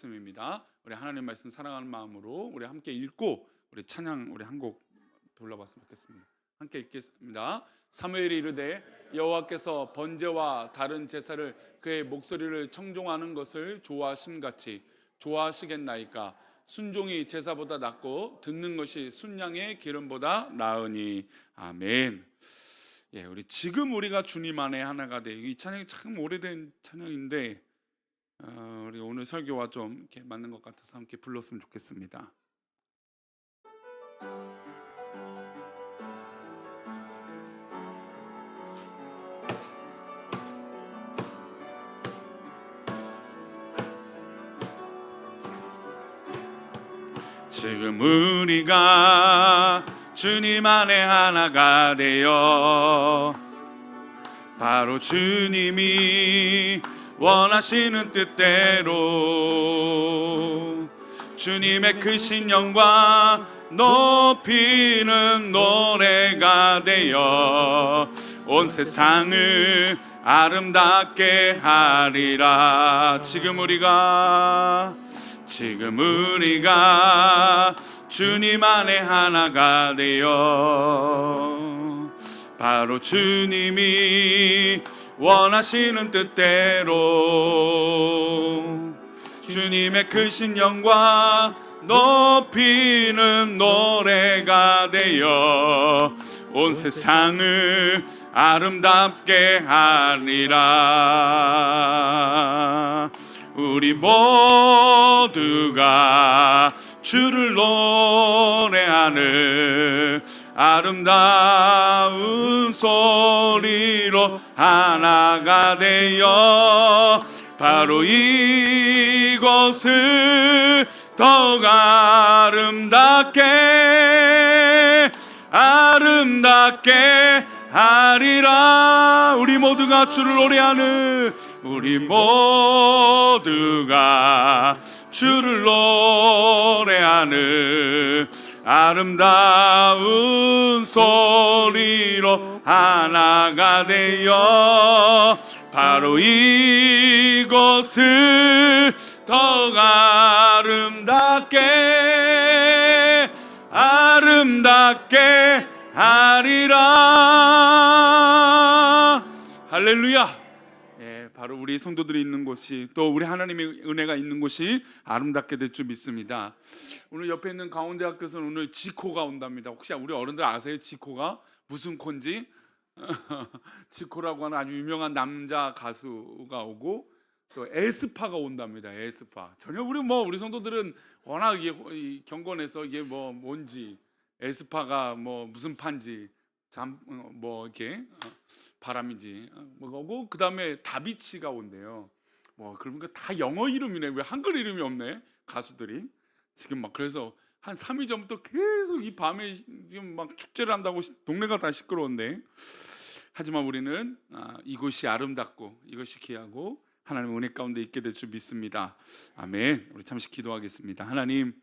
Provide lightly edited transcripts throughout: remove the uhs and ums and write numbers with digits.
말씀입니다. 우리 하나님 말씀 사랑하는 마음으로 우리 함께 읽고 우리 찬양 우리 한 곡 불러봤으면 좋겠습니다. 함께 읽겠습니다. 사무엘이 이르되 여호와께서 번제와 다른 제사를 그의 목소리를 청종하는 것을 좋아하심같이 좋아하시겠나이까. 순종이 제사보다 낫고 듣는 것이 순양의 기름보다 나으니. 아멘. 예, 우리 지금 우리가 주님 안에 하나가 돼. 이 찬양이 참 오래된 찬양인데 우리 오늘 설교와 좀 이렇게 맞는 것 같아서 함께 불렀으면 좋겠습니다. 지금 우리가 주님 안에 하나가 되어 바로 주님이 원하시는 뜻대로 주님의 크신 영광 높이는 노래가 되어 온 세상을 아름답게 하리라. 지금 우리가 주님 안에 하나가 되어 바로 주님이 원하시는 뜻대로 주님의 크신 영광 높이는 노래가 되어 온 세상을 아름답게 하리라. 우리 모두가 주를 노래하는 아름다운 소리로 하나가 되어 바로 이곳을 더욱 아름답게 하리라. 우리 모두가 주를 노래하는 아름다운 소리로 하나가 되어 바로 이곳을 더욱 아름답게 하리라. 할렐루야. 바로 우리 성도들이 있는 곳이 또 우리 하나님의 은혜가 있는 곳이 아름답게 될 줄 믿습니다. 오늘 옆에 있는 강원대학교에서는 오늘 지코가 온답니다. 혹시 우리 어른들 아세요? 지코가 무슨 콘지? 지코라고 하는 아주 유명한 남자 가수가 오고 또 에스파가 온답니다. 에스파. 전혀 우리 성도들은 워낙 이게 경건해서 이게 뭔지 에스파가 무슨 판지 이렇게 바람인지 뭐고 그 다음에 다비치가 온대요. 그러니까 다 영어 이름이네. 왜 한글 이름이 없네? 가수들이 지금 그래서 한 3일 전부터 계속 이 밤에 지금 축제를 한다고 동네가 다 시끄러운데, 하지만 우리는 이곳이 아름답고 이것이 귀하고 하나님의 은혜 가운데 있게 될 줄 믿습니다. 아멘. 우리 잠시 기도하겠습니다. 하나님,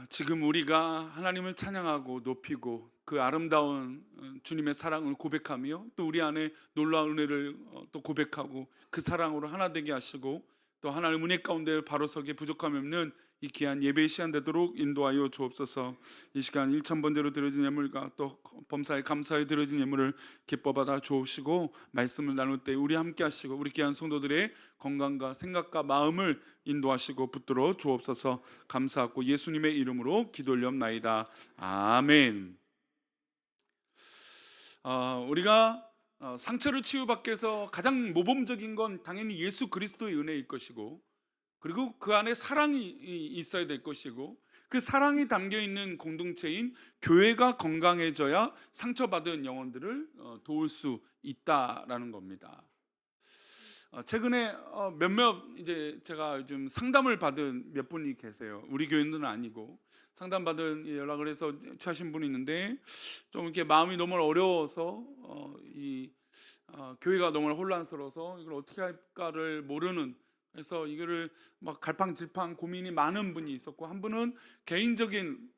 지금 우리가 하나님을 찬양하고 높이고 그 아름다운 주님의 사랑을 고백하며 또 우리 안에 놀라운 은혜를 또 고백하고 그 사랑으로 하나 되게 하시고 또 하나님 은혜 가운데 바로 서게 부족함이 없는 이 귀한 예배의 시간 되도록 인도하여 주옵소서. 이 시간 1,000번대로 드려진 예물과 또 범사에 감사에 드려진 예물을 기뻐 받아 주옵시고 말씀을 나눌 때 우리 함께 하시고 우리 귀한 성도들의 건강과 생각과 마음을 인도하시고 붙들어 주옵소서. 감사하고 예수님의 이름으로 기도 올리옵나이다. 아멘. 우리가 상처를 치유받기 위해서 가장 모범적인 건 당연히 예수 그리스도의 은혜일 것이고, 그리고 그 안에 사랑이 있어야 될 것이고, 그 사랑이 담겨있는 공동체인 교회가 건강해져야 상처받은 영혼들을 도울 수 있다라는 겁니다. 최근에 몇몇 이제 제가 요즘 상담을 받은 몇 분이 계세요. 우리 교인들은 아니고 상담받은 연락을 해서 취하신 분이 있는데, 좀 이렇게 마음이 너무 어려워서 교회가 너무 혼란스러워서 이걸 어떻게 할까를 모르는, 그래서 이거를 갈팡질팡 고민이 많은 분이 있었고, 한 분은 개인적인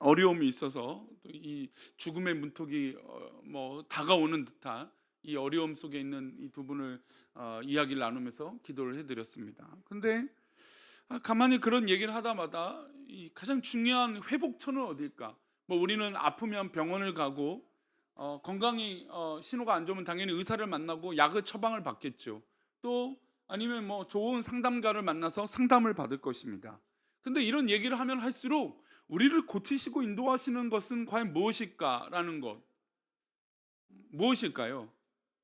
어려움이 있어서 또 이 죽음의 문턱이 다가오는 듯한 이 어려움 속에 있는 이 두 분을 이야기를 나누면서 기도를 해드렸습니다. 근데 가만히 그런 얘기를 하다마다 이 가장 중요한 회복처는 어딜까? 뭐 우리는 아프면 병원을 가고 건강이 신호가 안 좋으면 당연히 의사를 만나고 약의 처방을 받겠죠. 또 아니면 뭐 좋은 상담가를 만나서 상담을 받을 것입니다. 근데 이런 얘기를 하면 할수록 우리를 고치시고 인도하시는 것은 과연 무엇일까라는 것, 무엇일까요?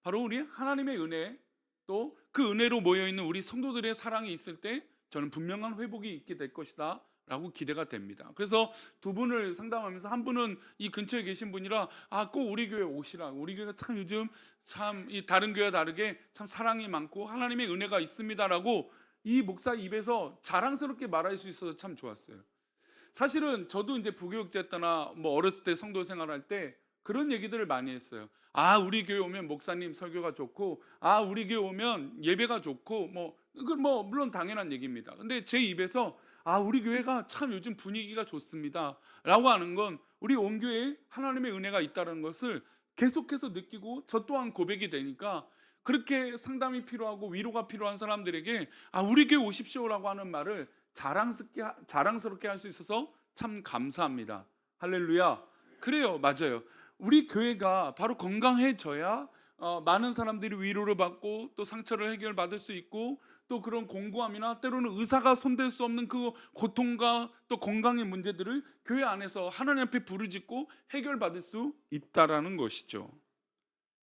바로 우리 하나님의 은혜, 또 그 은혜로 모여 있는 우리 성도들의 사랑이 있을 때 저는 분명한 회복이 있게 될 것이다 라고 기대가 됩니다. 그래서 두 분을 상담하면서 한 분은 이 근처에 계신 분이라 꼭 우리 교회 오시라, 우리 교회가 참 요즘 참 이 다른 교회와 다르게 참 사랑이 많고 하나님의 은혜가 있습니다라고 이 목사 입에서 자랑스럽게 말할 수 있어서 참 좋았어요. 사실은 저도 이제 부교육자 때나 뭐 어렸을 때 성도 생활할 때 그런 얘기들을 많이 했어요. 우리 교회 오면 목사님 설교가 좋고, 우리 교회 오면 예배가 좋고, 뭐 그건 뭐 물론 당연한 얘기입니다. 근데 제 입에서 우리 교회가 참 요즘 분위기가 좋습니다라고 하는 건 우리 온 교회에 하나님의 은혜가 있다는 것을 계속해서 느끼고 저 또한 고백이 되니까, 그렇게 상담이 필요하고 위로가 필요한 사람들에게 우리 교회 오십시오라고 하는 말을 자랑스럽게 할 수 있어서 참 감사합니다. 할렐루야. 그래요, 맞아요. 우리 교회가 바로 건강해져야 많은 사람들이 위로를 받고 또 상처를 해결받을 수 있고, 또 그런 공고함이나 때로는 의사가 손댈 수 없는 그 고통과 또 건강의 문제들을 교회 안에서 하나님 앞에 부르짖고 해결받을 수 있다라는 것이죠.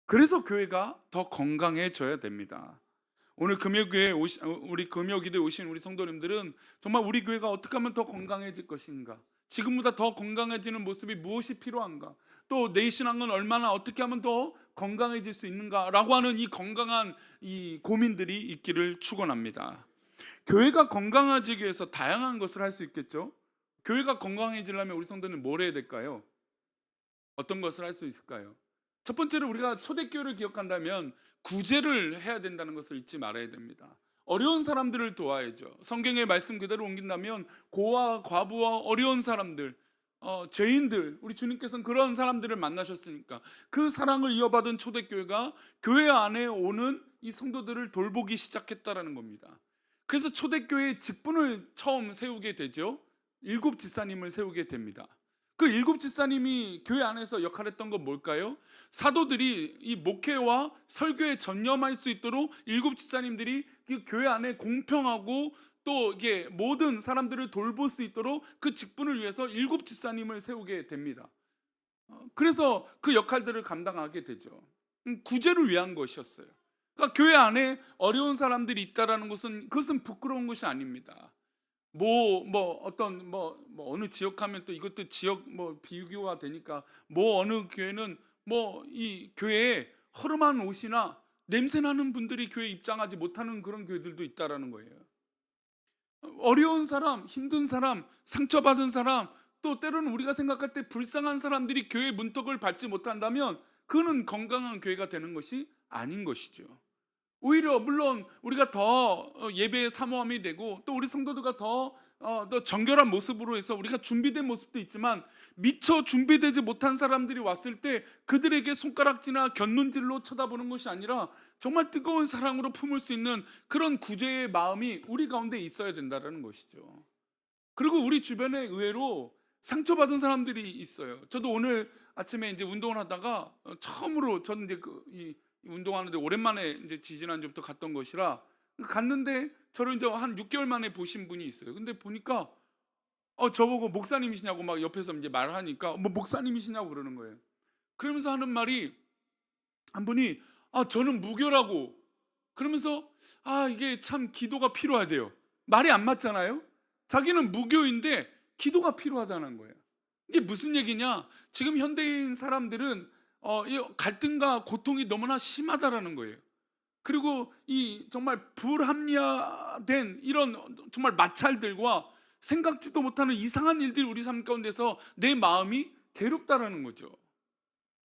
그래서 교회가 더 건강해져야 됩니다. 오늘 우리 금요기도에 오신 우리 성도님들은 정말 우리 교회가 어떻게 하면 더 건강해질 것인가, 지금보다 더 건강해지는 모습이 무엇이 필요한가, 또 내 신앙은 얼마나 어떻게 하면 더 건강해질 수 있는가라고 하는 이 건강한 이 고민들이 있기를 축원합니다. 교회가 건강해지기 위해서 다양한 것을 할 수 있겠죠. 교회가 건강해지려면 우리 성도는 뭘 해야 될까요? 어떤 것을 할 수 있을까요? 첫 번째로 우리가 초대교회를 기억한다면 구제를 해야 된다는 것을 잊지 말아야 됩니다. 어려운 사람들을 도와야죠. 성경의 말씀 그대로 옮긴다면 고아, 과부와 어려운 사람들, 죄인들, 우리 주님께서는 그런 사람들을 만나셨으니까 그 사랑을 이어받은 초대교회가 교회 안에 오는 이 성도들을 돌보기 시작했다라는 겁니다. 그래서 초대교회의 직분을 처음 세우게 되죠. 일곱 집사님을 세우게 됩니다. 그 일곱 집사님이 교회 안에서 역할했던 건 뭘까요? 사도들이 이 목회와 설교에 전념할 수 있도록 일곱 집사님들이 그 교회 안에 공평하고 또 이게 모든 사람들을 돌볼 수 있도록 그 직분을 위해서 일곱 집사님을 세우게 됩니다. 그래서 그 역할들을 감당하게 되죠. 구제를 위한 것이었어요. 그러니까 교회 안에 어려운 사람들이 있다라는 것은, 그것은 부끄러운 것이 아닙니다. 어느 지역 하면 또 이것도 지역 비교가 되니까, 어느 교회는 이 교회에 허름한 옷이나 냄새 나는 분들이 교회에 입장하지 못하는 그런 교회들도 있다라는 거예요. 어려운 사람, 힘든 사람, 상처받은 사람, 또 때로는 우리가 생각할 때 불쌍한 사람들이 교회 문턱을 밟지 못한다면 그는 건강한 교회가 되는 것이 아닌 것이죠. 오히려 물론 우리가 더 예배에 사모함이 되고 또 우리 성도들과 더 정결한 모습으로 해서 우리가 준비된 모습도 있지만, 미처 준비되지 못한 사람들이 왔을 때 그들에게 손가락질이나 곁눈질로 쳐다보는 것이 아니라 정말 뜨거운 사랑으로 품을 수 있는 그런 구제의 마음이 우리 가운데 있어야 된다는 것이죠. 그리고 우리 주변에 의외로 상처받은 사람들이 있어요. 저도 오늘 아침에 이제 운동을 하다가 처음으로, 저는 이제 이 운동하는데 오랜만에 이제 지지난주부터 갔던 것이라 갔는데 저를 이제 한 6개월 만에 보신 분이 있어요. 근데 보니까 저보고 목사님이시냐고 막 옆에서 이제 말하니까 목사님이시냐고 그러는 거예요. 그러면서 하는 말이, 한 분이 저는 무교라고, 그러면서 이게 참 기도가 필요하대요. 말이 안 맞잖아요. 자기는 무교인데 기도가 필요하다는 거예요. 이게 무슨 얘기냐? 지금 현대인 사람들은 이 갈등과 고통이 너무나 심하다라는 거예요. 그리고 이 정말 불합리화된 이런 정말 마찰들과 생각지도 못하는 이상한 일들이 우리 삶 가운데서 내 마음이 괴롭다라는 거죠.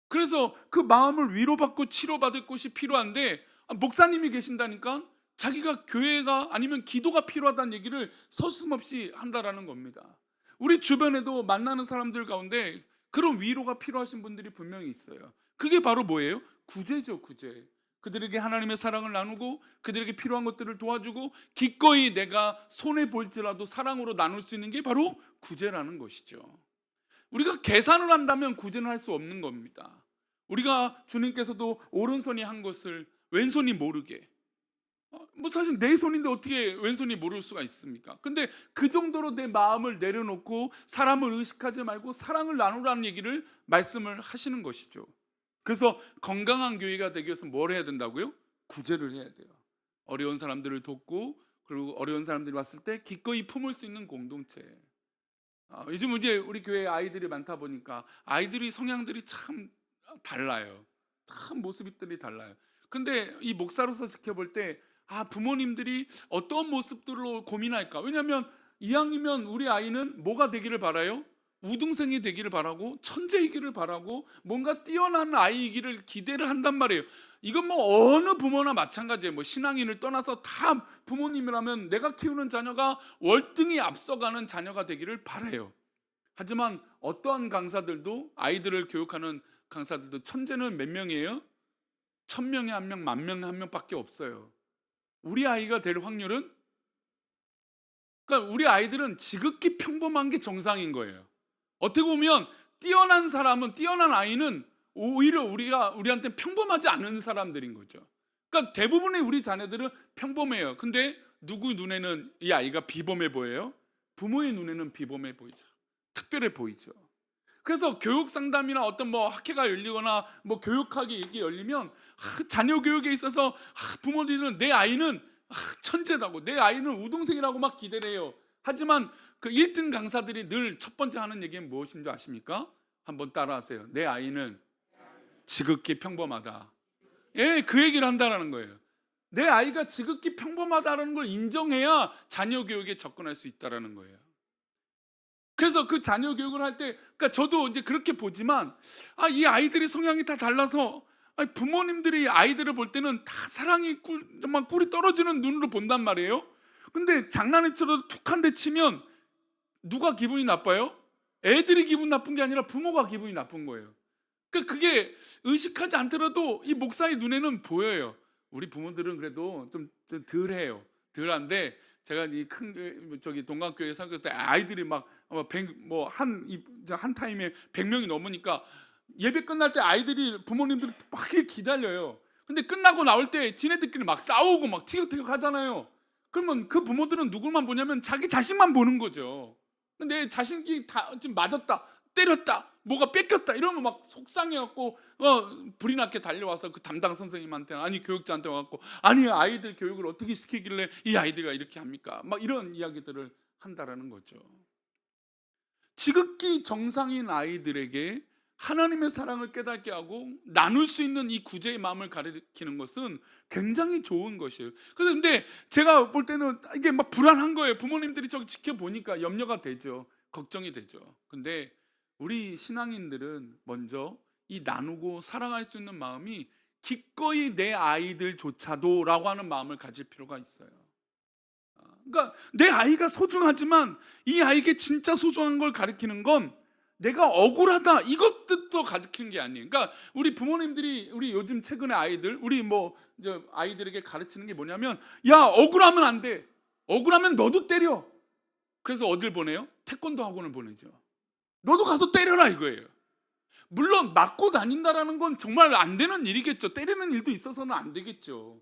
그래서 그 마음을 위로받고 치료받을 곳이 필요한데, 목사님이 계신다니까 자기가 교회가 아니면 기도가 필요하다는 얘기를 서슴없이 한다라는 겁니다. 우리 주변에도 만나는 사람들 가운데 그런 위로가 필요하신 분들이 분명히 있어요. 그게 바로 뭐예요? 구제죠, 구제. 그들에게 하나님의 사랑을 나누고 그들에게 필요한 것들을 도와주고 기꺼이 내가 손해 볼지라도 사랑으로 나눌 수 있는 게 바로 구제라는 것이죠. 우리가 계산을 한다면 구제는 할 수 없는 겁니다. 우리가 주님께서도 오른손이 한 것을 왼손이 모르게, 뭐 사실 내 손인데 어떻게 왼손이 모를 수가 있습니까? 근데 그 정도로 내 마음을 내려놓고 사람을 의식하지 말고 사랑을 나누라는 얘기를 말씀을 하시는 것이죠. 그래서 건강한 교회가 되기 위해서 뭘 해야 된다고요? 구제를 해야 돼요. 어려운 사람들을 돕고, 그리고 어려운 사람들이 왔을 때 기꺼이 품을 수 있는 공동체. 요즘 이제 우리 교회에 아이들이 많다 보니까 아이들이 성향들이 참 달라요. 참 모습들이 달라요. 근데 이 목사로서 지켜볼 때 부모님들이 어떤 모습들로 고민할까? 왜냐하면 이왕이면 우리 아이는 뭐가 되기를 바라요? 우등생이 되기를 바라고 천재이기를 바라고 뭔가 뛰어난 아이이기를 기대를 한단 말이에요. 이건 뭐 어느 부모나 마찬가지예요. 뭐 신앙인을 떠나서 다 부모님이라면 내가 키우는 자녀가 월등히 앞서가는 자녀가 되기를 바라요. 하지만 어떠한 강사들도, 아이들을 교육하는 강사들도 천재는 몇 명이에요? 1000명에 1명, 10,000명에 1명밖에 없어요. 우리 아이가 될 확률은, 그러니까 우리 아이들은 지극히 평범한 게 정상인 거예요. 어떻게 보면 뛰어난 사람은, 뛰어난 아이는 오히려 우리한테 평범하지 않은 사람들인 거죠. 그러니까 대부분의 우리 자녀들은 평범해요. 근데 누구 눈에는 이 아이가 비범해 보여요? 부모의 눈에는 비범해 보이죠. 특별해 보이죠. 그래서 교육 상담이나 어떤 뭐 학회가 열리거나 뭐 교육학이 이게 열리면 자녀 교육에 있어서 부모들은 내 아이는 천재다고, 내 아이는 우등생이라고 막 기대를 해요. 하지만 그 1등 강사들이 늘 첫 번째 하는 얘기는 무엇인 줄 아십니까? 한번 따라하세요. 내 아이는 지극히 평범하다. 예, 그 얘기를 한다는 거예요. 내 아이가 지극히 평범하다는 걸 인정해야 자녀 교육에 접근할 수 있다는 거예요. 그래서 그 자녀 교육을 할 때, 그러니까 저도 이제 그렇게 보지만 이 아이들이 성향이 다 달라서 부모님들이 아이들을 볼 때는 다 사랑이 정말 꿀이 떨어지는 눈으로 본단 말이에요. 근데 장난이 쳐도 툭 한 대 치면 누가 기분이 나빠요? 애들이 기분 나쁜 게 아니라 부모가 기분이 나쁜 거예요. 그러니까 그게 의식하지 않더라도 이 목사의 눈에는 보여요. 우리 부모들은 그래도 좀 덜해요. 덜한데 제가 이 큰 저기 동강교회 사역했을 때 아이들이 막 한 타임에 100명이 넘으니까 예배 끝날 때 아이들이 부모님들이 막 이렇게 기다려요. 근데 끝나고 나올 때 지네들끼리 막 싸우고 막 티격태격 하잖아요. 그러면 그 부모들은 누굴만 보냐면 자기 자식만 보는 거죠. 근데 자식이 다 지금 맞았다, 때렸다, 뭐가 뺏겼다 이러면 막 속상해갖고 불이 났게 달려와서 그 담당 선생님한테, 아니 교육자한테 와갖고, 아니 아이들 교육을 어떻게 시키길래 이 아이들가 이렇게 합니까? 막 이런 이야기들을 한다라는 거죠. 지극히 정상인 아이들에게 하나님의 사랑을 깨닫게 하고 나눌 수 있는 이 구제의 마음을 가르치는 것은 굉장히 좋은 것이에요. 근데 제가 볼 때는 이게 막 불안한 거예요. 부모님들이 저기 지켜보니까 염려가 되죠. 걱정이 되죠. 근데 우리 신앙인들은 먼저 이 나누고 사랑할 수 있는 마음이 기꺼이 내 아이들조차도 라고 하는 마음을 가질 필요가 있어요. 그러니까 내 아이가 소중하지만 이 아이에게 진짜 소중한 걸 가르치는 건 내가 억울하다 이것도 가르치는 게 아니에요. 그러니까 우리 부모님들이, 우리 요즘 최근에 아이들, 우리 이제 아이들에게 가르치는 게 뭐냐면, 야 억울하면 안 돼. 억울하면 너도 때려. 그래서 어딜 보내요? 태권도 학원을 보내죠. 너도 가서 때려라 이거예요. 물론 맞고 다닌다라는 건 정말 안 되는 일이겠죠. 때리는 일도 있어서는 안 되겠죠.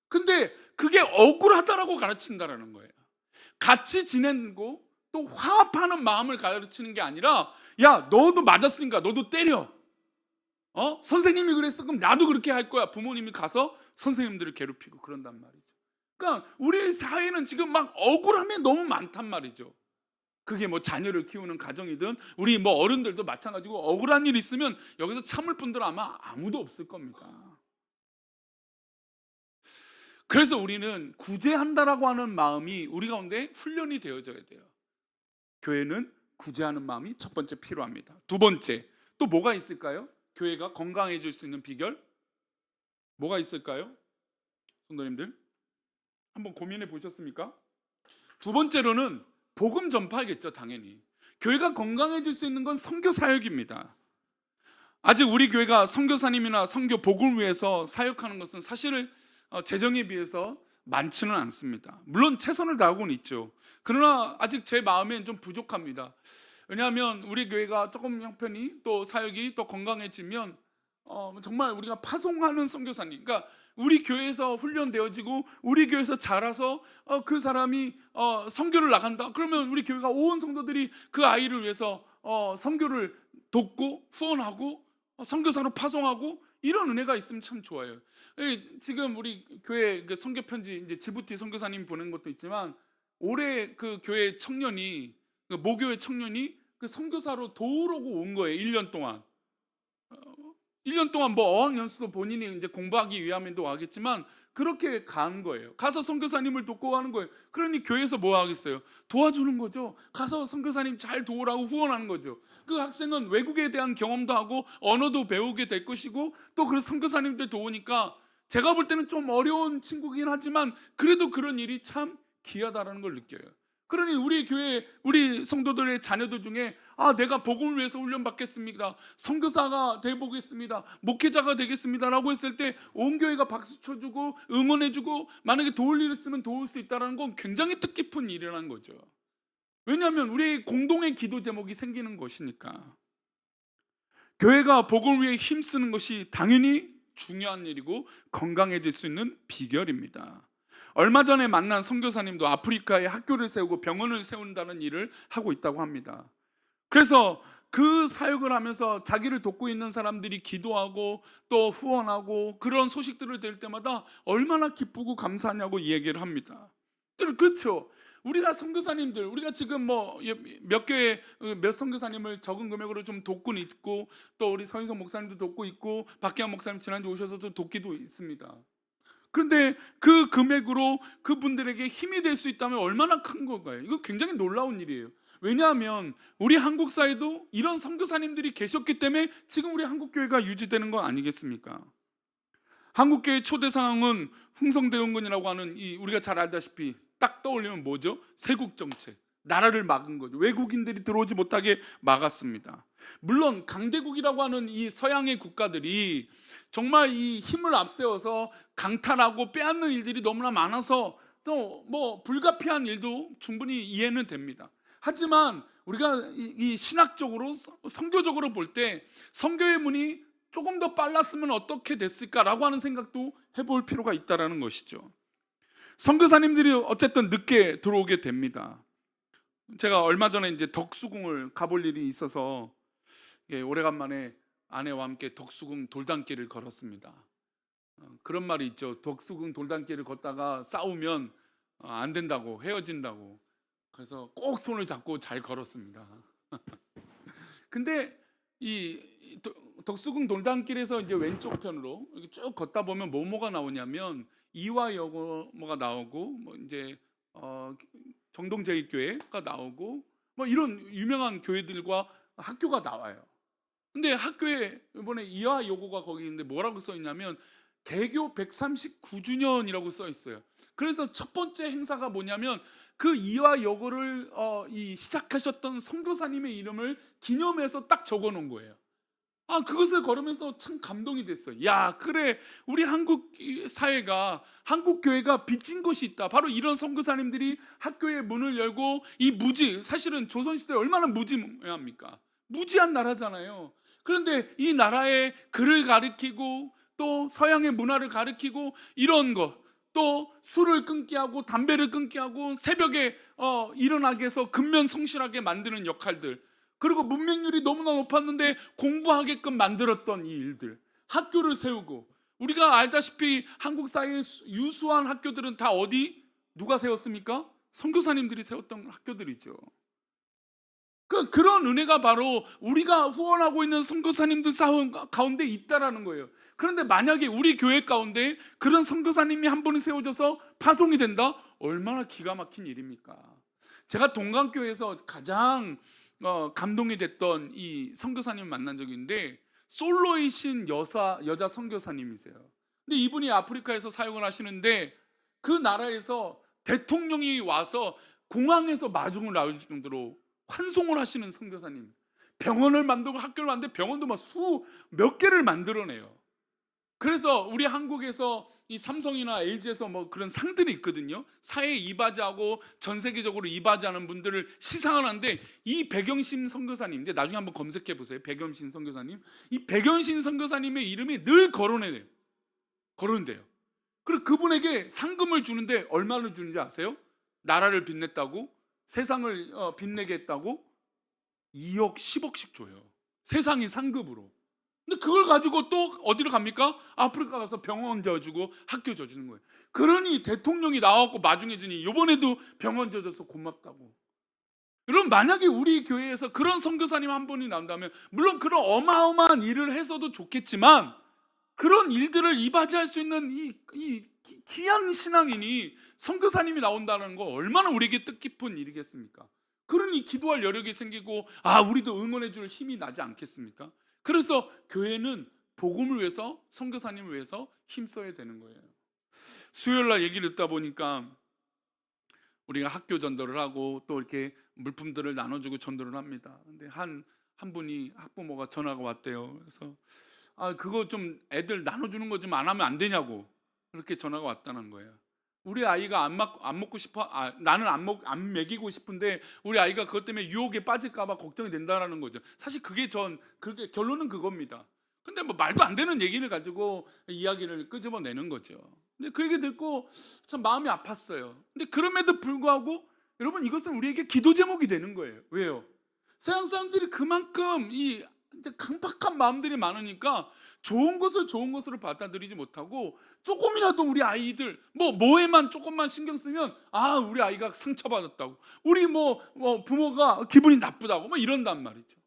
근데 그게 억울하다라고 가르친다라는 거예요. 같이 지내고 또 화합하는 마음을 가르치는 게 아니라, 야 너도 맞았으니까 너도 때려. 선생님이 그랬어 그럼 나도 그렇게 할 거야. 부모님이 가서 선생님들을 괴롭히고 그런단 말이죠. 그러니까 우리 사회는 지금 막 억울함이 너무 많단 말이죠. 그게 뭐 자녀를 키우는 가정이든 우리 뭐 어른들도 마찬가지고, 억울한 일 있으면 여기서 참을 분들은 아마 아무도 없을 겁니다. 그래서 우리는 구제한다라고 하는 마음이 우리 가운데 훈련이 되어져야 돼요. 교회는 구제하는 마음이 첫 번째 필요합니다. 두 번째, 또 뭐가 있을까요? 교회가 건강해질 수 있는 비결 뭐가 있을까요? 성도님들 한번 고민해 보셨습니까? 두 번째로는 복음 전파하겠죠. 당연히 교회가 건강해질 수 있는 건 선교 사역입니다. 아직 우리 교회가 선교사님이나 선교 복음을 위해서 사역하는 것은 사실 재정에 비해서 많지는 않습니다. 물론 최선을 다하고는 있죠. 그러나 아직 제 마음엔 좀 부족합니다. 왜냐하면 우리 교회가 조금 형편이 또 사역이 또 건강해지면 정말 우리가 파송하는 선교사님, 그러니까 우리 교회에서 훈련되어지고 우리 교회에서 자라서 그 사람이 선교를 나간다. 그러면 우리 교회가 온 성도들이 그 아이를 위해서 선교를 돕고 후원하고 선교사로 파송하고 이런 은혜가 있으면 참 좋아요. 지금 우리 교회 그 선교 편지 이제 지부티 선교사님 보낸 것도 있지만 올해 그 교회 청년이 그 모교회 청년이 그 선교사로 도우러고 온 거예요. 1년 동안. 1년 동안 뭐 어학연수도 본인이 이제 공부하기 위함에도 하겠지만 그렇게 간 거예요. 가서 선교사님을 돕고 하는 거예요. 그러니 교회에서 뭐 하겠어요? 도와주는 거죠. 가서 선교사님 잘 도우라고 후원하는 거죠. 그 학생은 외국에 대한 경험도 하고 언어도 배우게 될 것이고 또 그 선교사님들 도우니까 제가 볼 때는 좀 어려운 친구긴 하지만 그래도 그런 일이 참 귀하다라는 걸 느껴요. 그러니 우리 교회 우리 성도들의 자녀들 중에 내가 복음을 위해서 훈련받겠습니다, 선교사가 되보겠습니다, 목회자가 되겠습니다라고 했을 때 온 교회가 박수 쳐주고 응원해주고 만약에 도울 일 있으면 도울 수 있다는 건 굉장히 뜻깊은 일이라는 거죠. 왜냐하면 우리 공동의 기도 제목이 생기는 것이니까. 교회가 복음을 위해 힘쓰는 것이 당연히 중요한 일이고 건강해질 수 있는 비결입니다. 얼마 전에 만난 선교사님도 아프리카에 학교를 세우고 병원을 세운다는 일을 하고 있다고 합니다. 그래서 그 사역을 하면서 자기를 돕고 있는 사람들이 기도하고 또 후원하고 그런 소식들을 들을 때마다 얼마나 기쁘고 감사하냐고 얘기를 합니다. 그렇죠. 우리가 선교사님들, 우리가 지금 뭐 몇 교회 몇 선교사님을 적은 금액으로 좀 돕고 있고 또 우리 서인성 목사님도 돕고 있고 박기환 목사님 지난주 오셔서도 돕기도 있습니다. 그런데 그 금액으로 그분들에게 힘이 될 수 있다면 얼마나 큰 건가요? 이거 굉장히 놀라운 일이에요. 왜냐하면 우리 한국 사회도 이런 선교사님들이 계셨기 때문에 지금 우리 한국교회가 유지되는 거 아니겠습니까? 한국교회 초대 상황은 흥성대원군이라고 하는 이 우리가 잘 알다시피 딱 떠올리면 뭐죠? 세국정책, 나라를 막은 거죠. 외국인들이 들어오지 못하게 막았습니다. 물론 강대국이라고 하는 이 서양의 국가들이 정말 이 힘을 앞세워서 강탈하고 빼앗는 일들이 너무나 많아서 또 뭐 불가피한 일도 충분히 이해는 됩니다. 하지만 우리가 이 신학적으로 선교적으로 볼 때 선교의 문이 조금 더 빨랐으면 어떻게 됐을까라고 하는 생각도 해볼 필요가 있다라는 것이죠. 선교사님들이 어쨌든 늦게 들어오게 됩니다. 제가 얼마 전에 이제 덕수궁을 가볼 일이 있어서 오래간만에 아내와 함께 덕수궁 돌담길을 걸었습니다. 그런 말이 있죠. 덕수궁 돌담길을 걷다가 싸우면 안 된다고, 헤어진다고. 그래서 꼭 손을 잡고 잘 걸었습니다. 근데 이 덕수궁 돌담길에서 이제 왼쪽 편으로 쭉 걷다 보면 뭐가 나오냐면 이화여고가 나오고 뭐 이제 정동제일교회가 나오고 뭐 이런 유명한 교회들과 학교가 나와요. 근데 학교에 이번에 이화여고가 거기 있는데 뭐라고 써 있냐면 개교 139주년이라고 써 있어요. 그래서 첫 번째 행사가 뭐냐면 그 이화여고를 시작하셨던 선교사님의 이름을 기념해서 딱 적어 놓은 거예요. 그것을 걸으면서 참 감동이 됐어요. 야, 그래, 우리 한국 사회가, 한국 교회가 빚진 것이 있다. 바로 이런 선교사님들이 학교의 문을 열고 이 사실은 조선시대에 얼마나 무지합니까? 무지한 나라잖아요. 그런데 이 나라에 글을 가르치고 또 서양의 문화를 가르치고 이런 것, 또 술을 끊게 하고 담배를 끊게 하고 새벽에 일어나게 해서 근면성실하게 만드는 역할들, 그리고 문맹률이 너무나 높았는데 공부하게끔 만들었던 이 일들, 학교를 세우고, 우리가 알다시피 한국 사회의 유수한 학교들은 다 누가 세웠습니까? 선교사님들이 세웠던 학교들이죠. 그런 은혜가 바로 우리가 후원하고 있는 선교사님들 가운데 있다라는 거예요. 그런데 만약에 우리 교회 가운데 그런 선교사님이 한 분이 세워져서 파송이 된다? 얼마나 기가 막힌 일입니까? 제가 동강교회에서 가장 감동이 됐던 이 선교사님을 만난 적이 있는데 솔로이신 여자 선교사님이세요. 근데 이분이 아프리카에서 사역을 하시는데 그 나라에서 대통령이 와서 공항에서 마중을 나올 정도로 환송을 하시는 선교사님. 병원을 만들고 학교를 만드는데 병원도 막 몇 개를 만들어내요. 그래서 우리 한국에서 이 삼성이나 LG에서 뭐 그런 상들이 있거든요. 사회에 이바지하고 전 세계적으로 이바지하는 분들을 시상을 하는데, 이 백영신 선교사님, 나중에 한번 검색해 보세요. 백영신 선교사님. 이 백영신 선교사님의 이름이 늘 거론돼요. 거론돼요. 그리고 그분에게 상금을 주는데 얼마를 주는지 아세요? 나라를 빛냈다고, 세상을 빛내게 했다고 2억 10억씩 줘요. 세상이 상급으로. 근데 그걸 가지고 또 어디로 갑니까? 아프리카 가서 병원 져주고 학교 져주는 거예요. 그러니 대통령이 나와갖고 마중해 주니 이번에도 병원 져줘서 고맙다고. 여러분, 만약에 우리 교회에서 그런 선교사님 한 분이 나온다면, 물론 그런 어마어마한 일을 해서도 좋겠지만, 그런 일들을 이바지할 수 있는 이 귀한 신앙인이 선교사님이 나온다는 거 얼마나 우리에게 뜻깊은 일이겠습니까? 그러니 기도할 여력이 생기고, 우리도 응원해 줄 힘이 나지 않겠습니까? 그래서 교회는 복음을 위해서, 선교사님을 위해서 힘써야 되는 거예요. 수요일 날 얘기를 듣다 보니까 우리가 학교 전도를 하고 또 이렇게 물품들을 나눠주고 전도를 합니다. 근데 한 분이, 학부모가 전화가 왔대요. 그래서 그거 좀 애들 나눠주는 거 좀 안 하면 안 되냐고, 그렇게 전화가 왔다는 거예요. 우리 아이가 안 먹고 싶어, 나는 안 먹이고 싶은데 우리 아이가 그것 때문에 유혹에 빠질까봐 걱정이 된다라는 거죠. 사실 그게 결론은 그겁니다. 근데 뭐 말도 안 되는 얘기를 가지고 이야기를 끄집어내는 거죠. 근데 그 얘기 듣고 참 마음이 아팠어요. 근데 그럼에도 불구하고 여러분, 이것은 우리에게 기도 제목이 되는 거예요. 왜요? 세상 사람들이 그만큼 이제 강팍한 마음들이 많으니까 좋은 것으로 받아들이지 못하고, 조금이라도 우리 아이들 뭐에만 조금만 신경 쓰면 우리 아이가 상처받았다고, 우리 부모가 기분이 나쁘다고 이런단 말이죠.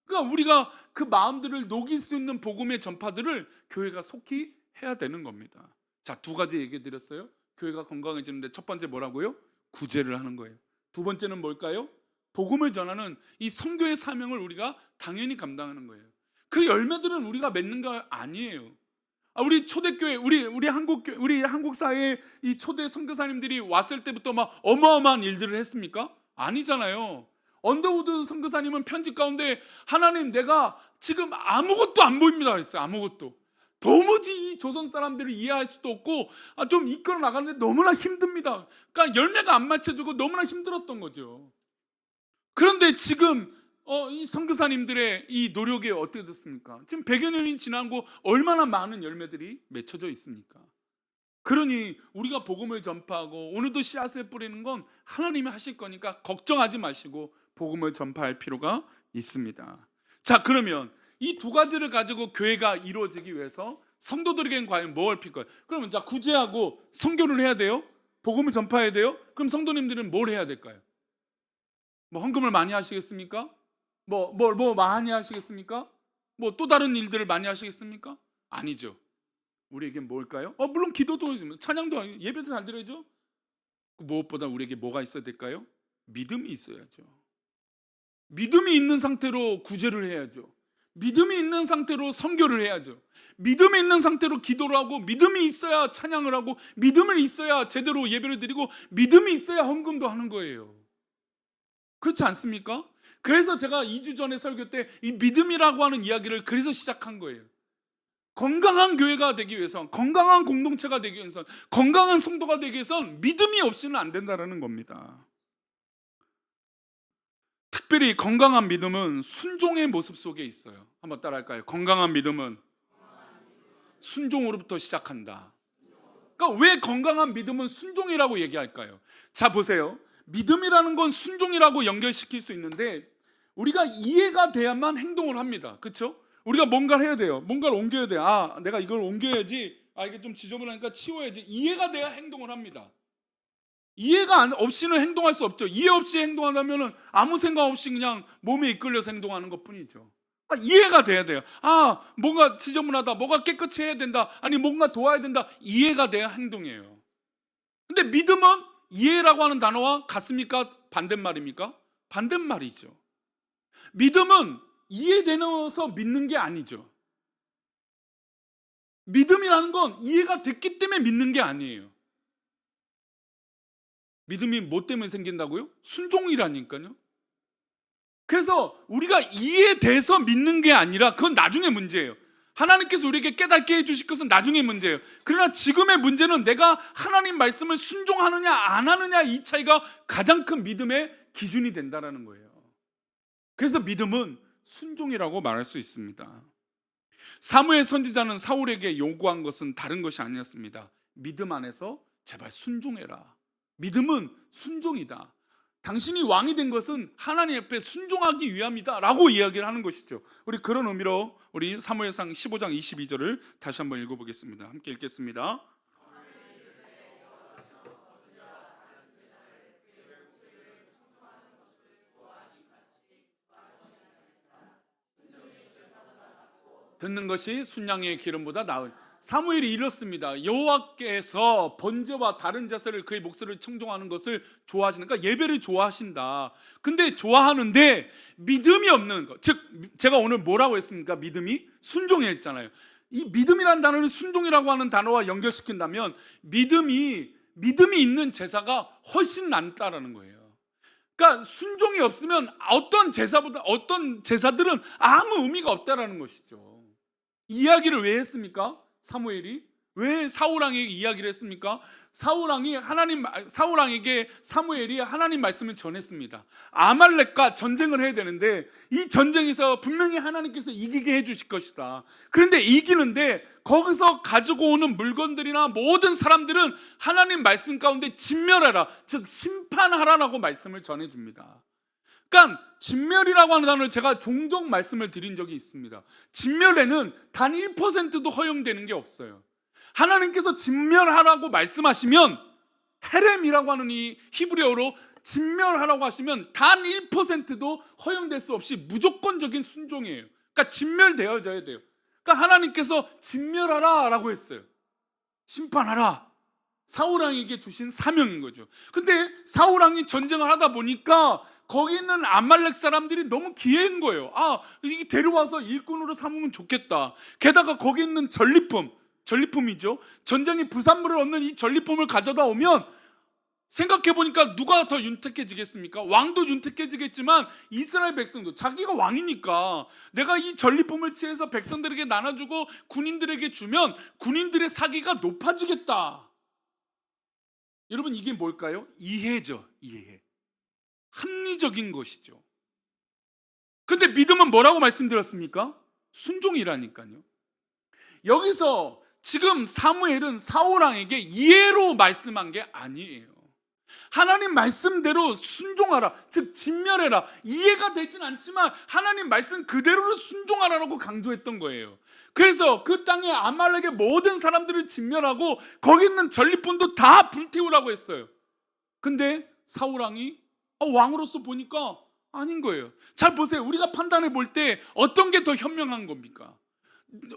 그러니까 우리가 그 마음들을 녹일 수 있는 복음의 전파들을 교회가 속히 해야 되는 겁니다. 자, 두 가지 얘기 드렸어요. 교회가 건강해지는데 첫 번째 뭐라고요? 구제를 하는 거예요. 두 번째는 뭘까요? 복음을 전하는 이 선교의 사명을 우리가 당연히 감당하는 거예요. 그 열매들은 우리가 맺는 거 아니에요. 우리 초대교회, 우리 한국 사회에 이 초대 선교사님들이 왔을 때부터 막 어마어마한 일들을 했습니까? 아니잖아요. 언더우드 선교사님은 편지 가운데, 하나님, 내가 지금 아무것도 안 보입니다 그랬어요. 아무것도. 도무지 이 조선 사람들을 이해할 수도 없고 좀 이끌어 나가는데 너무나 힘듭니다. 그러니까 열매가 안 맞춰지고 너무나 힘들었던 거죠. 그런데 지금 이 선교사님들의 이 노력이 어떻게 됐습니까? 지금 100여 년이 지나고 얼마나 많은 열매들이 맺혀져 있습니까? 그러니 우리가 복음을 전파하고 오늘도 씨앗을 뿌리는 건 하나님이 하실 거니까 걱정하지 마시고 복음을 전파할 필요가 있습니다. 자, 그러면 이 두 가지를 가지고 교회가 이루어지기 위해서 성도들에게는 과연 뭘 필요할까요? 그러면 자, 구제하고 선교를 해야 돼요? 복음을 전파해야 돼요? 그럼 성도님들은 뭘 해야 될까요? 헌금을 많이 하시겠습니까? 많이 하시겠습니까? 또 다른 일들을 많이 하시겠습니까? 아니죠. 우리에겐 뭘까요? 물론 기도도, 찬양도, 예배도 잘 드려야죠. 무엇보다 우리에게 뭐가 있어야 될까요? 믿음이 있어야죠. 믿음이 있는 상태로 구제를 해야죠. 믿음이 있는 상태로 선교를 해야죠. 믿음이 있는 상태로 기도를 하고, 믿음이 있어야 찬양을 하고, 믿음이 있어야 제대로 예배를 드리고, 믿음이 있어야 헌금도 하는 거예요. 그렇지 않습니까? 그래서 제가 2주 전에 설교 때 이 믿음이라고 하는 이야기를 그래서 시작한 거예요. 건강한 교회가 되기 위해서, 건강한 공동체가 되기 위해서, 건강한 성도가 되기 위해선 믿음이 없이는 안 된다는 겁니다. 특별히 건강한 믿음은 순종의 모습 속에 있어요. 한번 따라할까요? 건강한 믿음은 순종으로부터 시작한다. 그러니까 왜 건강한 믿음은 순종이라고 얘기할까요? 자, 보세요. 믿음이라는 건 순종이라고 연결시킬 수 있는데, 우리가 이해가 돼야만 행동을 합니다. 그렇죠? 우리가 뭔가를 해야 돼요. 뭔가를 옮겨야 돼요. 내가 이걸 옮겨야지. 이게 좀 지저분하니까 치워야지. 이해가 돼야 행동을 합니다. 이해가 없이는 행동할 수 없죠. 이해 없이 행동한다면 아무 생각 없이 그냥 몸에 이끌려서 행동하는 것뿐이죠. 이해가 돼야 돼요. 뭔가 지저분하다, 뭐가 깨끗이 해야 된다, 아니 뭔가 도와야 된다. 이해가 돼야 행동이에요. 근데 믿음은 이해라고 하는 단어와 같습니까? 반대말입니까? 반대말이죠. 믿음은 이해되어서 믿는 게 아니죠. 믿음이라는 건 이해가 됐기 때문에 믿는 게 아니에요. 믿음이 뭐 때문에 생긴다고요? 순종이라니까요. 그래서 우리가 이해돼서 믿는 게 아니라 그건 나중에 문제예요. 하나님께서 우리에게 깨닫게 해주실 것은 나중에 문제예요. 그러나 지금의 문제는 내가 하나님 말씀을 순종하느냐 안 하느냐, 이 차이가 가장 큰 믿음의 기준이 된다는 거예요. 그래서 믿음은 순종이라고 말할 수 있습니다. 사무엘 선지자는 사울에게 요구한 것은 다른 것이 아니었습니다. 믿음 안에서 제발 순종해라. 믿음은 순종이다. 당신이 왕이 된 것은 하나님 앞에 순종하기 위함이다 라고 이야기를 하는 것이죠. 우리 그런 의미로 우리 사무엘상 15장 22절을 다시 한번 읽어보겠습니다. 함께 읽겠습니다. 듣는 것이 순양의 기름보다 나은. 사무엘이 이렇습니다. 여호와께서 번제와 다른 제사를, 그의 목소리를 청종하는 것을 좋아하시는, 그러니까 예배를 좋아하신다. 근데 좋아하는데 믿음이 없는 것, 즉 제가 오늘 뭐라고 했습니까? 믿음이 순종이 했잖아요. 이 믿음이란 단어를 순종이라고 하는 단어와 연결시킨다면 믿음이 있는 제사가 훨씬 낫다라는 거예요. 그러니까 순종이 없으면 어떤 제사들은 아무 의미가 없다라는 것이죠. 이야기를 왜 했습니까? 사무엘이 왜 사울왕에게 이야기를 했습니까? 사울왕에게 사무엘이 하나님 말씀을 전했습니다. 아말렉과 전쟁을 해야 되는데 이 전쟁에서 분명히 하나님께서 이기게 해주실 것이다. 그런데 이기는데 거기서 가지고 오는 물건들이나 모든 사람들은 하나님 말씀 가운데 진멸하라, 즉 심판하라라고 말씀을 전해줍니다. 그러니까 진멸이라고 하는 단어를 제가 종종 말씀을 드린 적이 있습니다. 진멸에는 단 1%도 허용되는 게 없어요. 하나님께서 진멸하라고 말씀하시면, 헤렘이라고 하는 이 히브리어로 진멸하라고 하시면 단 1%도 허용될 수 없이 무조건적인 순종이에요. 그러니까 진멸되어져야 돼요. 그러니까 하나님께서 진멸하라 라고 했어요. 심판하라. 사울왕에게 주신 사명인 거죠. 근데 사울왕이 전쟁을 하다 보니까 거기 있는 아말렉 사람들이 너무 기회인 거예요. 이게 데려와서 일꾼으로 삼으면 좋겠다. 게다가 거기 있는 전리품이죠. 전쟁의 부산물을 얻는 이 전리품을 가져다 오면, 생각해보니까 누가 더 윤택해지겠습니까? 왕도 윤택해지겠지만 이스라엘 백성도, 자기가 왕이니까 내가 이 전리품을 취해서 백성들에게 나눠주고 군인들에게 주면 군인들의 사기가 높아지겠다. 여러분, 이게 뭘까요? 이해죠. 이해. 합리적인 것이죠. 근데 믿음은 뭐라고 말씀드렸습니까? 순종이라니까요. 여기서 지금 사무엘은 사울왕에게 이해로 말씀한 게 아니에요. 하나님 말씀대로 순종하라, 즉 진멸해라. 이해가 되진 않지만 하나님 말씀 그대로를 순종하라고 강조했던 거예요. 그래서 그 땅에 아말렉의 모든 사람들을 진멸하고 거기 있는 전리품도 다 불태우라고 했어요. 근데 사울왕이 왕으로서 보니까 아닌 거예요. 잘 보세요. 우리가 판단해 볼 때 어떤 게 더 현명한 겁니까?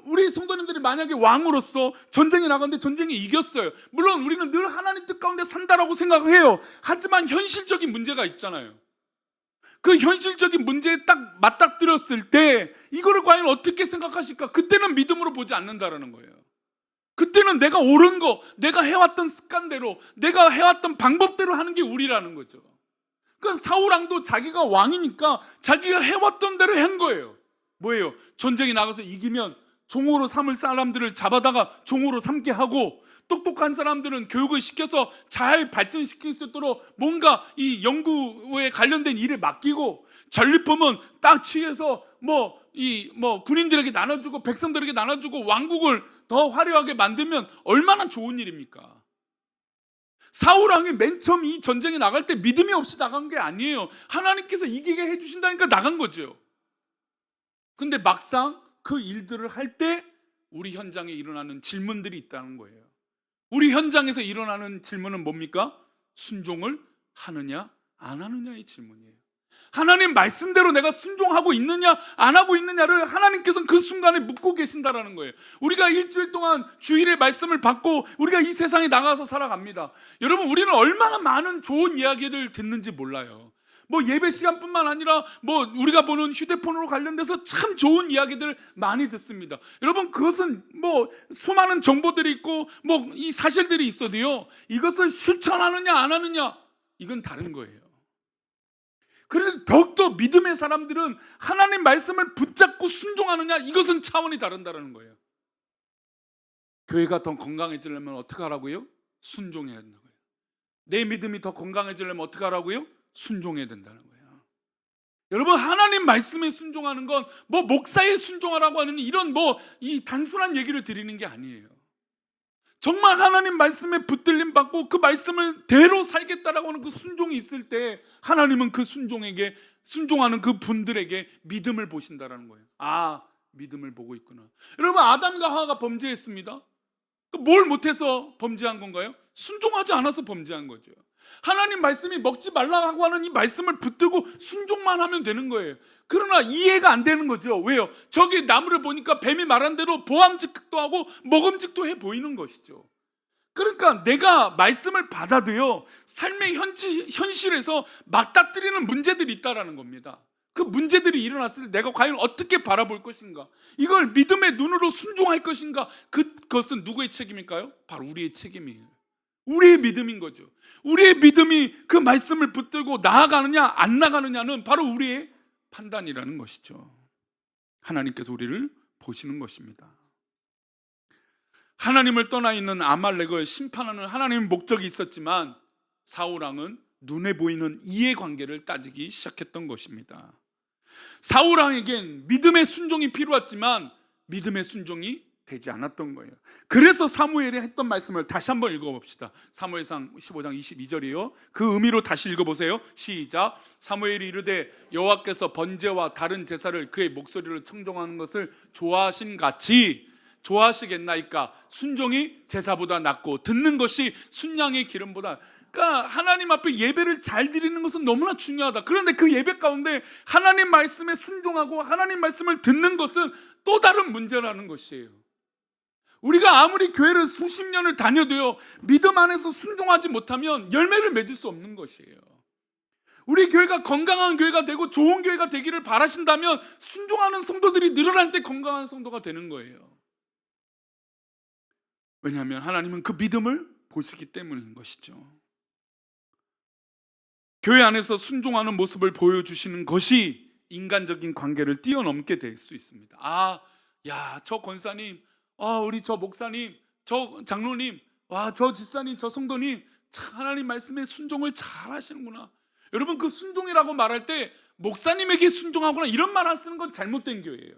우리 성도님들이 만약에 왕으로서 전쟁에 나갔는데 전쟁에 이겼어요. 물론 우리는 늘 하나님 뜻 가운데 산다라고 생각을 해요. 하지만 현실적인 문제가 있잖아요. 그 현실적인 문제에 딱 맞닥뜨렸을 때 이거를 과연 어떻게 생각하실까? 그때는 믿음으로 보지 않는다라는 거예요. 그때는 내가 옳은 거, 내가 해왔던 습관대로, 내가 해왔던 방법대로 하는 게 우리라는 거죠. 그러니까 사울왕도 자기가 왕이니까 자기가 해왔던 대로 한 거예요. 뭐예요? 전쟁에 나가서 이기면 종으로 삼을 사람들을 잡아다가 종으로 삼게 하고, 똑똑한 사람들은 교육을 시켜서 잘 발전시킬 수 있도록 뭔가 이 연구에 관련된 일을 맡기고, 전리품은 딱 취해서 군인들에게 나눠주고 백성들에게 나눠주고 왕국을 더 화려하게 만들면 얼마나 좋은 일입니까? 사울왕이 맨 처음 이 전쟁에 나갈 때 믿음이 없이 나간 게 아니에요. 하나님께서 이기게 해주신다니까 나간 거죠. 근데 막상 그 일들을 할 때 우리 현장에 일어나는 질문들이 있다는 거예요. 우리 현장에서 일어나는 질문은 뭡니까? 순종을 하느냐 안 하느냐의 질문이에요. 하나님 말씀대로 내가 순종하고 있느냐 안 하고 있느냐를 하나님께서는 그 순간에 묻고 계신다라는 거예요. 우리가 일주일 동안 주일의 말씀을 받고 우리가 이 세상에 나가서 살아갑니다. 여러분, 우리는 얼마나 많은 좋은 이야기를 듣는지 몰라요. 예배 시간뿐만 아니라 우리가 보는 휴대폰으로 관련돼서 참 좋은 이야기들 많이 듣습니다. 여러분, 그것은 수많은 정보들이 있고 이 사실들이 있어도요, 이것을 실천하느냐 안 하느냐, 이건 다른 거예요. 그런데 더욱더 믿음의 사람들은 하나님 말씀을 붙잡고 순종하느냐, 이것은 차원이 다른다는 거예요. 교회가 더 건강해지려면 어떻게 하라고요? 순종해야 된다고요. 내 믿음이 더 건강해지려면 어떻게 하라고요? 순종해야 된다는 거예요. 여러분, 하나님 말씀에 순종하는 건 뭐 목사에 순종하라고 하는 이런 이 단순한 얘기를 드리는 게 아니에요. 정말 하나님 말씀에 붙들림 받고 그 말씀을 대로 살겠다라고 하는 그 순종이 있을 때 하나님은 그 순종하는 그 분들에게 믿음을 보신다라는 거예요. 아, 믿음을 보고 있구나. 여러분, 아담과 하와가 범죄했습니다. 뭘 못해서 범죄한 건가요? 순종하지 않아서 범죄한 거죠. 하나님 말씀이 먹지 말라고 하는 이 말씀을 붙들고 순종만 하면 되는 거예요. 그러나 이해가 안 되는 거죠. 왜요? 저기 나무를 보니까 뱀이 말한 대로 보암직도 하고 먹음직도 해 보이는 것이죠. 그러니까 내가 말씀을 받아도요, 삶의 현실에서 맞닥뜨리는 문제들이 있다라는 겁니다. 그 문제들이 일어났을 때 내가 과연 어떻게 바라볼 것인가, 이걸 믿음의 눈으로 순종할 것인가, 그것은 누구의 책임일까요? 바로 우리의 책임이에요. 우리의 믿음인 거죠. 우리의 믿음이 그 말씀을 붙들고 나아가느냐 안 나가느냐는 바로 우리의 판단이라는 것이죠. 하나님께서 우리를 보시는 것입니다. 하나님을 떠나 있는 아말렉을 심판하는 하나님의 목적이 있었지만 사울왕은 눈에 보이는 이해관계를 따지기 시작했던 것입니다. 사울왕에겐 믿음의 순종이 필요했지만 믿음의 순종이 되지 않았던 거예요. 그래서 사무엘이 했던 말씀을 다시 한번 읽어봅시다. 사무엘상 15장 22절이요. 그 의미로 다시 읽어보세요. 시작. 사무엘이 이르되 여호와께서 번제와 다른 제사를 그의 목소리로 청종하는 것을 좋아하신 같이 좋아하시겠나이까. 순종이 제사보다 낫고 듣는 것이 순양의 기름보다. 그러니까 하나님 앞에 예배를 잘 드리는 것은 너무나 중요하다. 그런데 그 예배 가운데 하나님 말씀에 순종하고 하나님 말씀을 듣는 것은 또 다른 문제라는 것이에요. 우리가 아무리 교회를 수십 년을 다녀도요, 믿음 안에서 순종하지 못하면 열매를 맺을 수 없는 것이에요. 우리 교회가 건강한 교회가 되고 좋은 교회가 되기를 바라신다면 순종하는 성도들이 늘어날 때 건강한 성도가 되는 거예요. 왜냐하면 하나님은 그 믿음을 보시기 때문인 것이죠. 교회 안에서 순종하는 모습을 보여주시는 것이 인간적인 관계를 뛰어넘게 될 수 있습니다. 저 권사님, 우리 저 목사님, 저 장로님, 저 집사님, 저 성도님, 참 하나님 말씀에 순종을 잘 하시는구나. 여러분, 그 순종이라고 말할 때 목사님에게 순종하거나 이런 말 안 쓰는 건 잘못된 교회예요.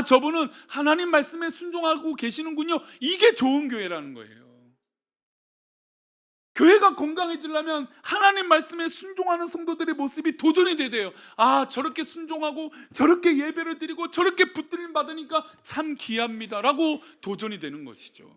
저분은 하나님 말씀에 순종하고 계시는군요. 이게 좋은 교회라는 거예요. 교회가 건강해지려면 하나님 말씀에 순종하는 성도들의 모습이 도전이 돼야 돼요. 저렇게 순종하고 저렇게 예배를 드리고 저렇게 붙들림 받으니까 참 귀합니다 라고 도전이 되는 것이죠.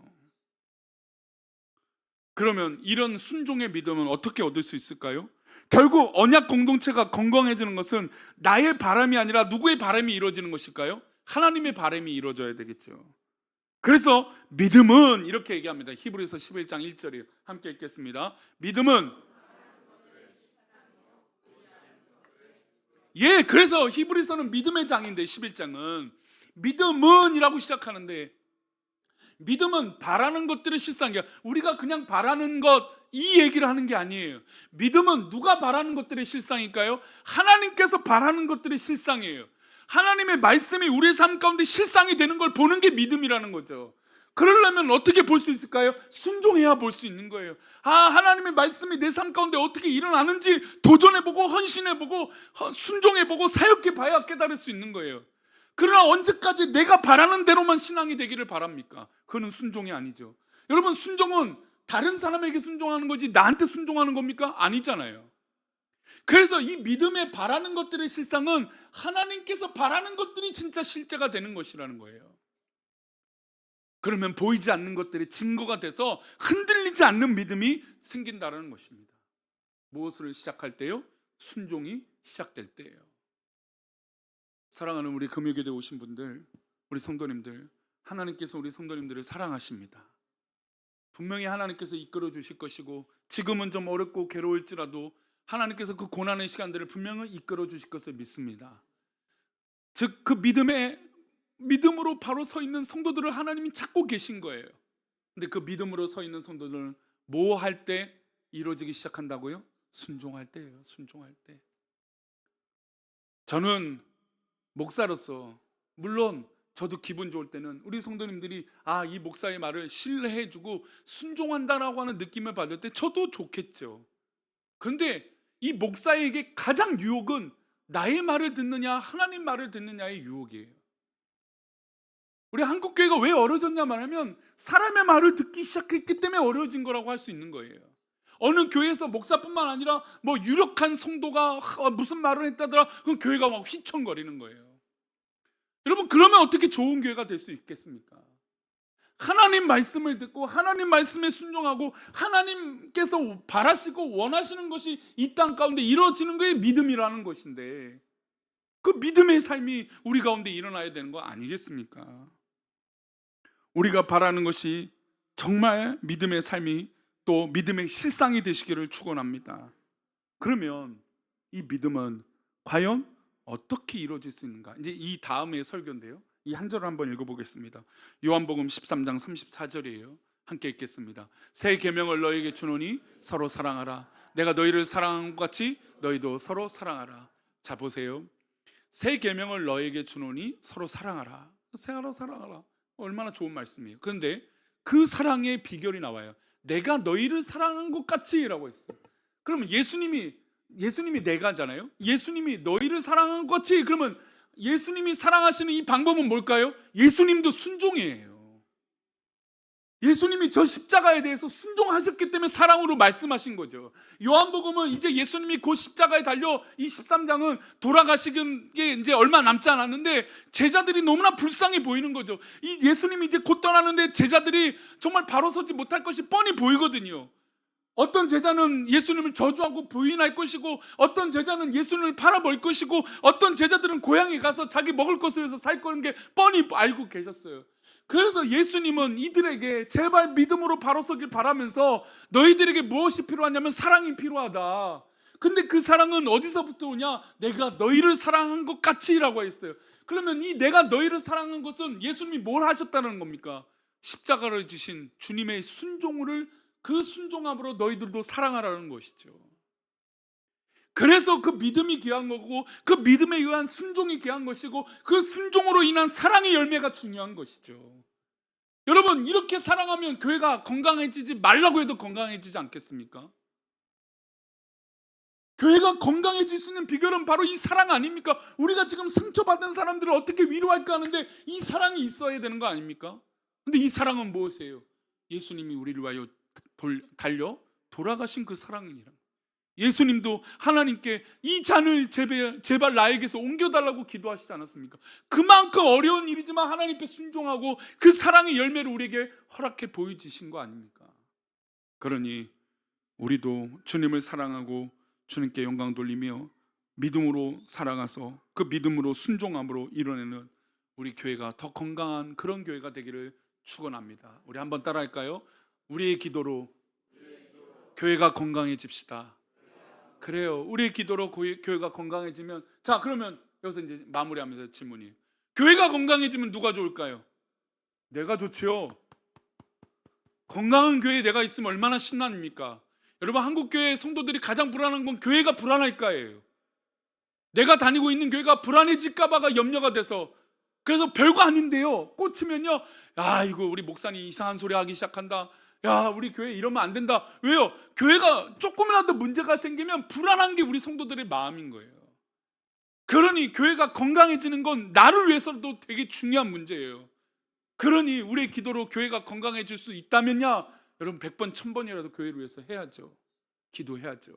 그러면 이런 순종의 믿음은 어떻게 얻을 수 있을까요? 결국 언약 공동체가 건강해지는 것은 나의 바람이 아니라 누구의 바람이 이루어지는 것일까요? 하나님의 바람이 이루어져야 되겠죠. 그래서 믿음은 이렇게 얘기합니다. 히브리서 11장 1절이에요. 함께 읽겠습니다. 믿음은 그래서 히브리서는 믿음의 장인데 11장은 믿음은 이라고 시작하는데, 믿음은 바라는 것들의 실상이야. 우리가 그냥 바라는 것, 이 얘기를 하는 게 아니에요. 믿음은 누가 바라는 것들의 실상일까요? 하나님께서 바라는 것들의 실상이에요. 하나님의 말씀이 우리의 삶 가운데 실상이 되는 걸 보는 게 믿음이라는 거죠. 그러려면 어떻게 볼 수 있을까요? 순종해야 볼 수 있는 거예요. 하나님의 말씀이 내 삶 가운데 어떻게 일어나는지 도전해보고 헌신해보고 순종해보고 사역해봐야 깨달을 수 있는 거예요. 그러나 언제까지 내가 바라는 대로만 신앙이 되기를 바랍니까? 그건 순종이 아니죠. 여러분, 순종은 다른 사람에게 순종하는 거지 나한테 순종하는 겁니까? 아니잖아요. 그래서 이 믿음에 바라는 것들의 실상은 하나님께서 바라는 것들이 진짜 실제가 되는 것이라는 거예요. 그러면 보이지 않는 것들이 증거가 돼서 흔들리지 않는 믿음이 생긴다는 것입니다. 무엇을 시작할 때요? 순종이 시작될 때예요. 사랑하는 우리 금요교대 오신 분들, 우리 성도님들, 하나님께서 우리 성도님들을 사랑하십니다. 분명히 하나님께서 이끌어 주실 것이고 지금은 좀 어렵고 괴로울지라도 하나님께서 그 고난의 시간들을 분명히 이끌어 주실 것을 믿습니다. 즉 그 믿음으로 바로 서 있는 성도들을 하나님이 찾고 계신 거예요. 근데 그 믿음으로 서 있는 성도들은 뭐 할 때 이루어지기 시작한다고요? 순종할 때예요. 순종할 때. 저는 목사로서 물론 저도 기분 좋을 때는 우리 성도님들이 이 목사의 말을 신뢰해주고 순종한다라고 하는 느낌을 받을 때 저도 좋겠죠. 그런데 이 목사에게 가장 유혹은 나의 말을 듣느냐 하나님 말을 듣느냐의 유혹이에요. 우리 한국교회가 왜 어려워졌냐 말하면 사람의 말을 듣기 시작했기 때문에 어려워진 거라고 할 수 있는 거예요. 어느 교회에서 목사뿐만 아니라 뭐 유력한 성도가 무슨 말을 했다더라, 그럼 교회가 막 휘청거리는 거예요. 여러분, 그러면 어떻게 좋은 교회가 될 수 있겠습니까? 하나님 말씀을 듣고 하나님 말씀에 순종하고 하나님께서 바라시고 원하시는 것이 이 땅 가운데 이루어지는 것이 믿음이라는 것인데, 그 믿음의 삶이 우리 가운데 일어나야 되는 거 아니겠습니까? 우리가 바라는 것이 정말 믿음의 삶이 또 믿음의 실상이 되시기를 축원합니다. 그러면 이 믿음은 과연 어떻게 이루어질 수 있는가? 이제 이 다음의 설교인데요, 이 한 절을 한번 읽어보겠습니다. 요한복음 13장 34절이에요. 함께 읽겠습니다. 새 계명을 너희에게 주노니 서로 사랑하라. 내가 너희를 사랑한 것 같이 너희도 서로 사랑하라. 자, 보세요. 새 계명을 너희에게 주노니 서로 사랑하라. 서로 사랑하라. 얼마나 좋은 말씀이에요. 그런데 그 사랑의 비결이 나와요. 내가 너희를 사랑한 것 같이 라고 했어요. 그러면 예수님이 내가잖아요. 예수님이 너희를 사랑한 것 같이, 그러면 예수님이 사랑하시는 이 방법은 뭘까요? 예수님도 순종이에요. 예수님이 저 십자가에 대해서 순종하셨기 때문에 사랑으로 말씀하신 거죠. 요한복음은 이제 예수님이 곧 십자가에 달려 이 13장은 돌아가시는 게 이제 얼마 남지 않았는데 제자들이 너무나 불쌍해 보이는 거죠. 이 예수님이 이제 곧 떠나는데 제자들이 정말 바로 서지 못할 것이 뻔히 보이거든요. 어떤 제자는 예수님을 저주하고 부인할 것이고, 어떤 제자는 예수님을 팔아버릴 것이고, 어떤 제자들은 고향에 가서 자기 먹을 것을 위해서 살 거는 게 뻔히 알고 계셨어요. 그래서 예수님은 이들에게 제발 믿음으로 바로 서길 바라면서 너희들에게 무엇이 필요하냐면 사랑이 필요하다. 근데 그 사랑은 어디서부터 오냐? 내가 너희를 사랑한 것 같이라고 했어요. 그러면 이 내가 너희를 사랑한 것은 예수님이 뭘 하셨다는 겁니까? 십자가를 지신 주님의 순종을, 그 순종함으로 너희들도 사랑하라는 것이죠. 그래서 그 믿음이 귀한 거고, 그 믿음에 의한 순종이 귀한 것이고, 그 순종으로 인한 사랑의 열매가 중요한 것이죠. 여러분, 이렇게 사랑하면 교회가 건강해지지 말라고 해도 건강해지지 않겠습니까? 교회가 건강해질 수 있는 비결은 바로 이 사랑 아닙니까? 우리가 지금 상처받은 사람들을 어떻게 위로할까 하는데 이 사랑이 있어야 되는 거 아닙니까? 근데 이 사랑은 무엇이에요? 예수님이 우리를 위하여 달려 돌아가신 그 사랑이라. 예수님도 하나님께 이 잔을 제발 나에게서 옮겨달라고 기도하시지 않았습니까? 그만큼 어려운 일이지만 하나님 앞에 순종하고 그 사랑의 열매를 우리에게 허락해 보여주신 거 아닙니까? 그러니 우리도 주님을 사랑하고 주님께 영광 돌리며 믿음으로 살아가서 그 믿음으로 순종함으로 이뤄내는 우리 교회가 더 건강한 그런 교회가 되기를 축원합니다. 우리 한번 따라할까요? 우리의 기도로 교회가 건강해집시다. 그래요. 우리의 기도로 교회가 건강해지면, 자, 그러면 여기서 이제 마무리하면서 질문이, 교회가 건강해지면 누가 좋을까요? 내가 좋지요. 건강한 교회에 내가 있으면 얼마나 신납니까? 여러분, 한국교회 성도들이 가장 불안한 건 교회가 불안할까예요. 내가 다니고 있는 교회가 불안해질까 봐가 염려가 돼서. 그래서 별거 아닌데요, 꽂히면요, 야, 이거 우리 목사님 이상한 소리 하기 시작한다. 야, 우리 교회 이러면 안 된다. 왜요? 교회가 조금이라도 문제가 생기면 불안한 게 우리 성도들의 마음인 거예요. 그러니 교회가 건강해지는 건 나를 위해서도 되게 중요한 문제예요. 그러니 우리의 기도로 교회가 건강해질 수 있다면야, 여러분 100번 1000번이라도 교회를 위해서 해야죠. 기도해야죠.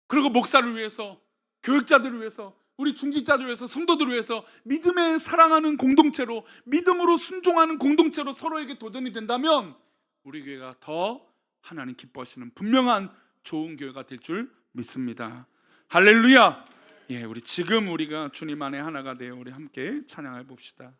그리고 목사를 위해서, 교육자들을 위해서, 우리 중직자들을 위해서, 성도들을 위해서 믿음에 사랑하는 공동체로, 믿음으로 순종하는 공동체로 서로에게 도전이 된다면 우리 교회가 더 하나님 기뻐하시는 분명한 좋은 교회가 될 줄 믿습니다. 할렐루야. 예, 우리 지금 우리가 주님 안에 하나가 되어 우리 함께 찬양해 봅시다.